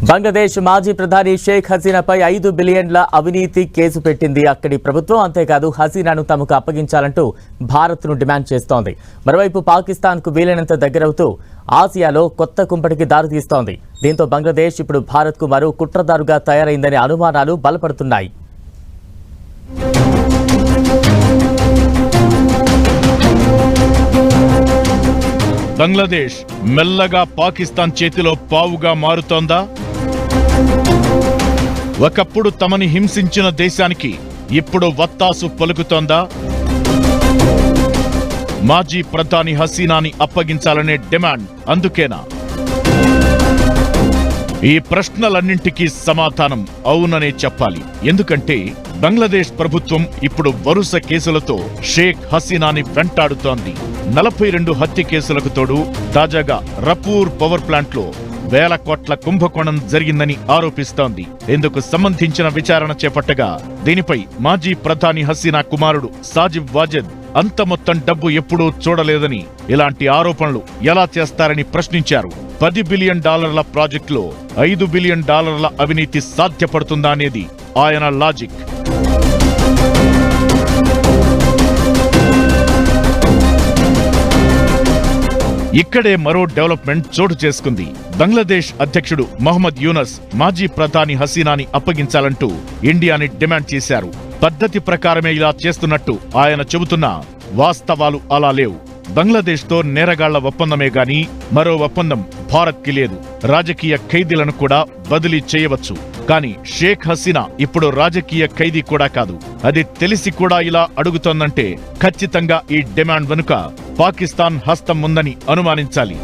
బంగ్లాదేశ్ మాజీ ప్రధాని షేక్ హసీనాపై 5 బిలియన్ల అవినీతి కేసు పెట్టింది అక్కడి ప్రభుత్వం. అంతేకాదు హసీనాను తమకు అప్పగించాలంటూ భారత్ను డిమాండ్ చేస్తోంది. మరోవైపు పాకిస్తాన్కు వీలైనంత దగ్గరవుతూ ఆసియాలో కొత్త కుంపటికి దారితీస్తోంది. దీంతో బంగ్లాదేశ్ ఇప్పుడు భారత్కు మరో కుట్రదారుగా తయారైందనే అనుమానాలు బలపడుతున్నాయి. బంగ్లాదేశ్ మెల్లగా పాకిస్తాన్ చేతిలో పావుగా మారుతోందా? ఒకప్పుడు తమని హింసించిన దేశానికి ఇప్పుడు వత్తాసు పలుకుతోందా? మాజీ ప్రధాని హసీనాని అప్పగించాలనే డిమాండ్ అందుకేనా? ఈ ప్రశ్నలన్నింటికీ సమాధానం అవుననే చెప్పాలి. ఎందుకంటే బంగ్లాదేశ్ ప్రభుత్వం ఇప్పుడు వరుస కేసులతో షేక్ హసీనాని వెంటాడుతోంది. 42 హత్య కేసులకు తోడు తాజాగా రపూర్ పవర్ ప్లాంట్లో వేల కోట్ల కుంభకోణం జరిగిందని ఆరోపిస్తోంది. ఇందుకు సంబంధించిన విచారణ చేపట్టగా దీనిపై మాజీ ప్రధాని హసీనా కుమారుడు సాజిబ్ వాజెద్ అంత మొత్తం డబ్బు ఎప్పుడూ చూడలేదని, ఇలాంటి ఆరోపణలు ఎలా చేస్తారని ప్రశ్నించారు. $10 బిలియన్ ప్రాజెక్టులో $5 బిలియన్ అవినీతి సాధ్యపడుతుందా అనేది ఆయన లాజిక్. ఇక్కడే మరో డెవలప్మెంట్ చోటు చేసుకుంది. బంగ్లాదేశ్ అధ్యక్షుడు మహమ్మద్ యూనస్ మాజీ ప్రధాని హసీనాని అప్పగించాలంటూ ఇండియాని డిమాండ్ చేశారు. పద్ధతి ప్రకారమే ఇలా చేస్తున్నట్టు ఆయన చెబుతున్నా వాస్తవాలు అలా లేవు. బంగ్లాదేశ్తో నేరగాళ్ల ఒప్పందమే గాని మరో ఒప్పందం భారత్కి లేదు. రాజకీయ ఖైదీలను కూడా బదిలీ చేయవచ్చు. కానీ షేక్ హసీనా ఇప్పుడు రాజకీయ ఖైదీ కూడా కాదు. అది తెలిసి కూడా ఇలా అడుగుతోందంటే ఖచ్చితంగా ఈ డిమాండ్ వెనుక పాకిస్తాన్ హస్తం ఉందని అనుమానించాలి.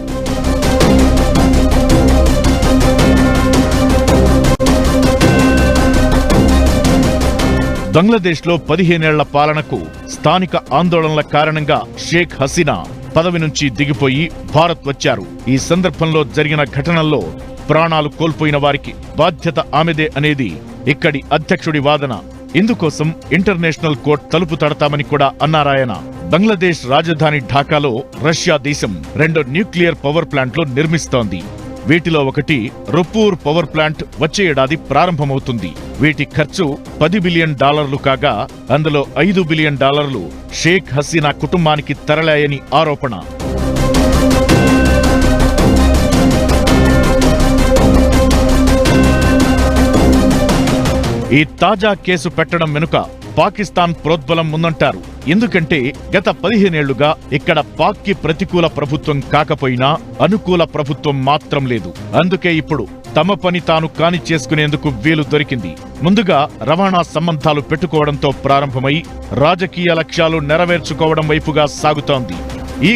బంగ్లాదేశ్లో 15 ఏళ్ల పాలనకు స్థానిక ఆందోళనల కారణంగా షేక్ హసీనా పదవి నుంచి దిగిపోయి భారత్ వచ్చారు. ఈ సందర్భంలో జరిగిన ఘటనల్లో ప్రాణాలు కోల్పోయిన వారికి బాధ్యత ఆమెదే అనేది ఇక్కడి అధ్యక్షుడి వాదన. ఇందుకోసం ఇంటర్నేషనల్ కోర్టు తలుపు తడతామని కూడా అన్నారాయన. బంగ్లాదేశ్ రాజధాని ఢాకాలో రష్యా దేశం 2 న్యూక్లియర్ పవర్ ప్లాంట్లు నిర్మిస్తోంది. వీటిలో ఒకటి రపూర్ పవర్ ప్లాంట్ వచ్చే ఏడాది ప్రారంభమవుతుంది. వీటి ఖర్చు $10 బిలియన్ కాగా అందులో $5 బిలియన్ షేక్ హసీనా కుటుంబానికి తరలాయని ఆరోపణ. ఈ తాజా కేసు పెట్టడం వెనుక పాకిస్తాన్ ప్రోద్బలం ఉందంటారు. ఎందుకంటే గత 15 ఏళ్లుగా ఇక్కడ పాక్కి ప్రతికూల ప్రభుత్వం కాకపోయినా అనుకూల ప్రభుత్వం మాత్రం లేదు. అందుకే ఇప్పుడు తమ పని తాను కాని చేసుకునేందుకు వీలు దొరికింది. ముందుగా రవాణా సంబంధాలు పెట్టుకోవడంతో ప్రారంభమై రాజకీయ లక్ష్యాలు నెరవేర్చుకోవడం వైపుగా సాగుతోంది. ఈ